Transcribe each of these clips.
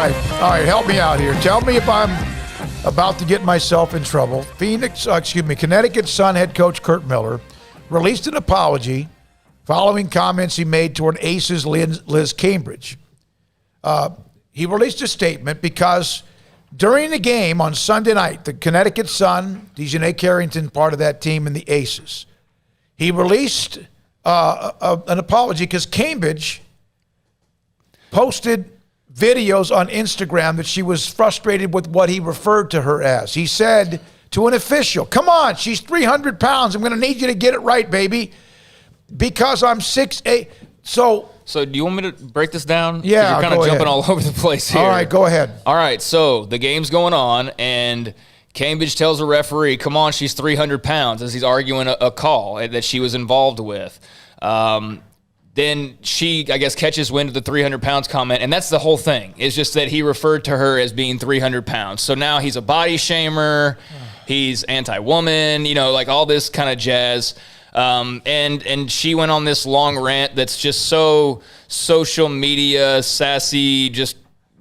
All right, help me out here. Tell me if I'm about to get myself in trouble. Connecticut Sun head coach Curt Miller released an apology following comments he made toward Aces Liz Cambridge. He released a statement because during the game on Sunday night, the Connecticut Sun, Dejanay Carrington, part of that team, and the Aces, he released an apology because Cambridge posted videos on Instagram that she was frustrated with what he referred to her as. He said to an official, come on, she's 300 pounds. I'm going to need you to get it right, baby, because I'm 6'8". So do you want me to break this down? Yeah, you're kind of jumping all over the place here. All right, go ahead. All right, so the game's going on, and Cambridge tells the referee, come on, she's 300 pounds, as he's arguing a call that she was involved with. Then she, I guess, catches wind of the 300 pounds comment, and that's the whole thing. It's just that he referred to her as being 300 pounds. So now he's a body shamer, he's anti-woman, like all this kind of jazz. And she went on this long rant that's just so social media sassy, just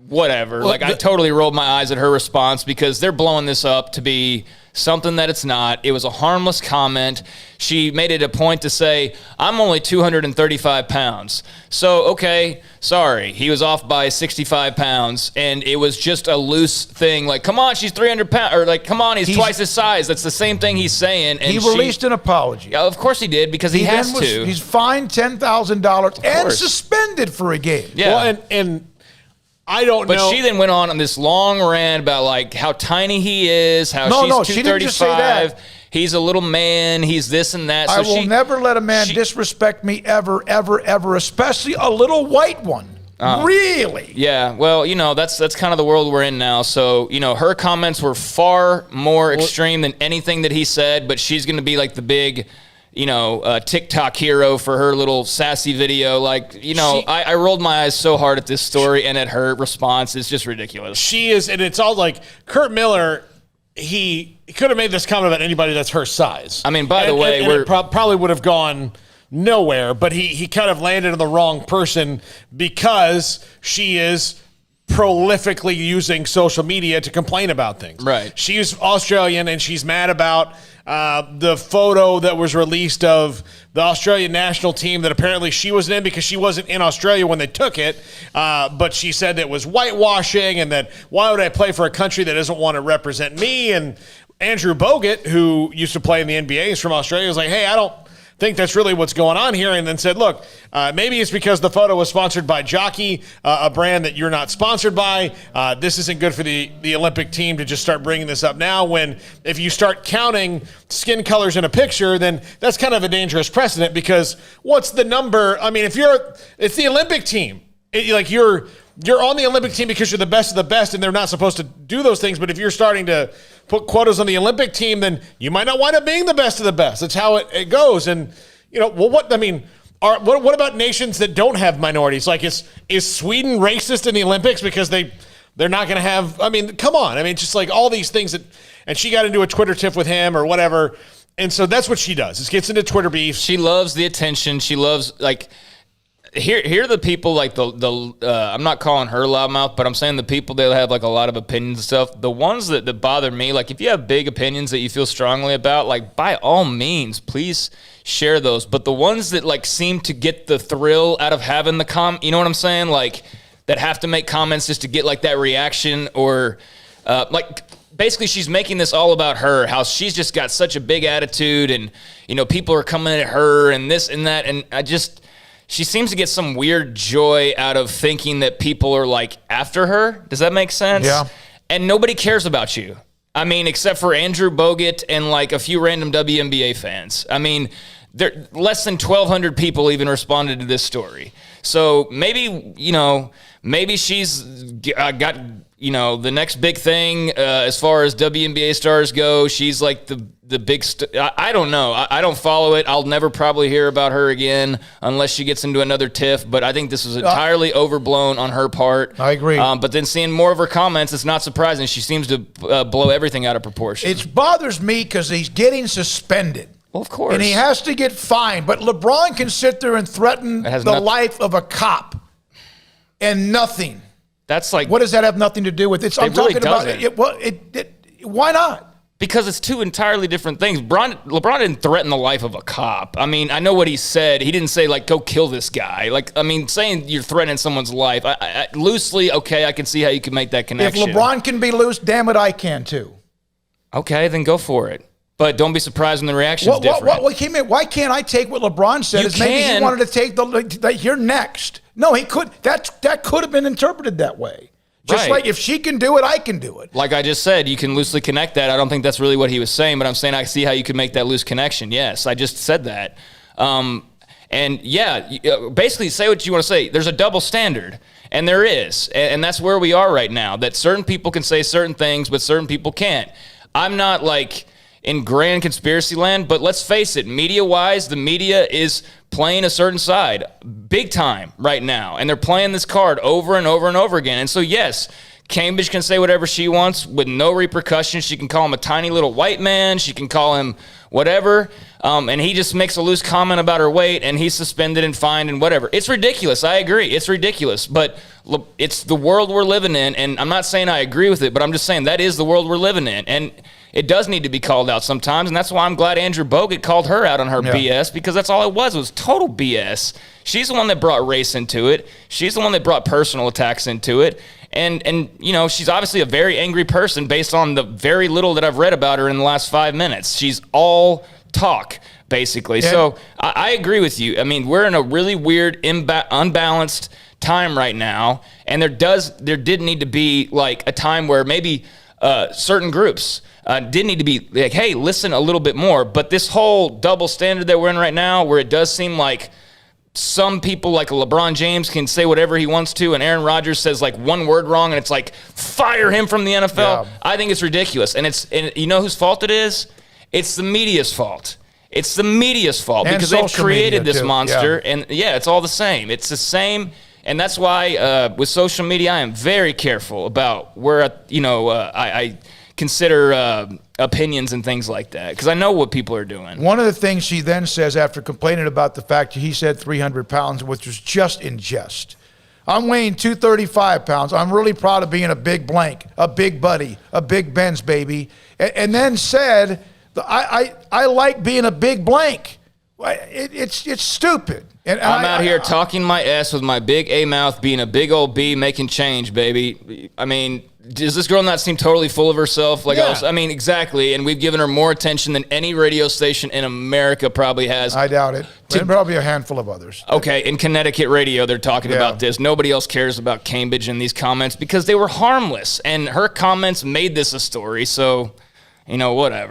whatever. Well, I totally rolled my eyes at her response because they're blowing this up to be something that it's not. It was a harmless comment. She made it a point to say, I'm only 235 pounds. So, okay, sorry. He was off by 65 pounds, and it was just a loose thing. Like, come on, she's 300 pounds. Or, like, come on, he's twice his size. That's the same thing he's saying. And he released an apology. Yeah, of course he did, because he has to. He's fined $10,000 and suspended for a game. Yeah. Well, and I don't know. But she then went on this long rant about like how tiny he is, how she's 235. She didn't just say that. He's a little man. He's this and that. So I will never let a man disrespect me ever, ever, ever, especially a little white one. Really? Yeah. Well, that's kind of the world we're in now. So, her comments were far more extreme than anything that he said, but she's going to be like the big TikTok hero for her little sassy video. I rolled my eyes so hard at this story and at her response. It's just ridiculous. She is, and it's all like Curt Miller, he could have made this comment about anybody that's her size. I mean, by the way, it probably would have gone nowhere, but he kind of landed on the wrong person because she is prolifically using social media to complain about things. Right. She's Australian, and she's mad about the photo that was released of the Australian national team that apparently she wasn't in because she wasn't in Australia when they took it. But she said it was whitewashing and that why would I play for a country that doesn't want to represent me? And Andrew Bogut, who used to play in the NBA, is from Australia, was like, hey, I don't think that's really what's going on here, and then said, look, maybe it's because the photo was sponsored by Jockey, a brand that you're not sponsored by. This isn't good for the Olympic team to just start bringing this up now when if you start counting skin colors in a picture, then that's kind of a dangerous precedent because what's the number? I mean, it's the Olympic team. You're on the Olympic team because you're the best of the best, and they're not supposed to do those things. But if you're starting to put quotas on the Olympic team, then you might not wind up being the best of the best. That's how it goes. And what about nations that don't have minorities? Like, is Sweden racist in the Olympics because they're not going to have? I mean, come on. I mean, just like all these things and she got into a Twitter tiff with him or whatever, and so that's what she does. Is gets into Twitter beef. She loves the attention. She loves Here are the people like I'm not calling her loudmouth, but I'm saying the people that have like a lot of opinions and stuff. The ones that bother me, like if you have big opinions that you feel strongly about, like by all means, please share those. But the ones that like seem to get the thrill out of having the you know what I'm saying? Like that have to make comments just to get like that reaction or basically she's making this all about her, how she's just got such a big attitude and, people are coming at her and this and that. And she seems to get some weird joy out of thinking that people are like after her. Does that make sense? Yeah. And nobody cares about you. I mean, except for Andrew Bogut and like a few random WNBA fans. I mean, less than 1,200 people even responded to this story. So maybe, maybe she's got, the next big thing as far as WNBA stars go. She's like the big I don't know. I don't follow it. I'll never probably hear about her again unless she gets into another tiff. But I think this was entirely overblown on her part. I agree. But then seeing more of her comments, it's not surprising. She seems to blow everything out of proportion. It bothers me because he's getting suspended. Well, of course. And he has to get fined. But LeBron can sit there and threaten the life of a cop and nothing. That's like, what does that have nothing to do with it? I'm really talking about doesn't. why not? Because it's two entirely different things. LeBron didn't threaten the life of a cop. I mean, I know what he said. He didn't say, like, go kill this guy. Like, I mean, saying you're threatening someone's life, loosely, okay, I can see how you can make that connection. If LeBron can be loose, damn it, I can too. Okay, then go for it. But don't be surprised when the reaction's different. Why can't I take what LeBron said? Maybe he wanted to take you're next. No, he could. That could have been interpreted that way. Just right. like if she can do it, I can do it. Like I just said, you can loosely connect that. I don't think that's really what he was saying, but I'm saying I see how you can make that loose connection. Yes, I just said that. And yeah, basically say what you want to say. There's a double standard, and there is. And that's where we are right now, that certain people can say certain things, but certain people can't. I'm not like in grand conspiracy land, but let's face it, media-wise, the media is playing a certain side big time right now, and they're playing this card over and over and over again. And so, yes, Cambridge can say whatever she wants with no repercussions. She can call him a tiny little white man. She can call him whatever, and he just makes a loose comment about her weight, and he's suspended and fined and whatever. It's ridiculous. I agree. It's ridiculous, but it's the world we're living in, and I'm not saying I agree with it, but I'm just saying that is the world we're living in, and it does need to be called out sometimes, and that's why I'm glad Andrew Bogut called her out on her BS, because that's all it was total BS. She's the one that brought race into it. She's the one that brought personal attacks into it. And you know, she's obviously a very angry person based on the very little that I've read about her in the last 5 minutes. She's all talk, basically. Yeah. So I agree with you. I mean, we're in a really weird, unbalanced time right now, and there did need to be like a time where maybe certain groups did need to be like, hey, listen a little bit more. But this whole double standard that we're in right now, where it does seem like some people like LeBron James can say whatever he wants to, and Aaron Rodgers says like one word wrong, and it's like, fire him from the NFL. Yeah. I think it's ridiculous. And you know whose fault it is? It's the media's fault. It's the media's fault, and because they've created this monster. Yeah. And yeah, it's all the same. It's the same. And that's why with social media, I am very careful about where, I consider opinions and things like that, because I know what people are doing. One of the things she then says after complaining about the fact he said 300 pounds, which was just in jest. I'm weighing 235 pounds. I'm really proud of being a big blank, a big buddy, a big Benz baby. And then said, I like being a big blank. It's stupid. And I'm out here talking my ass with my big A mouth, being a big old B, making change, baby. I mean, does this girl not seem totally full of herself? I mean, exactly. And we've given her more attention than any radio station in America probably has. I doubt it. And probably a handful of others. Okay, in Connecticut radio, they're talking about this. Nobody else cares about Cambridge and these comments because they were harmless. And her comments made this a story. So, whatever.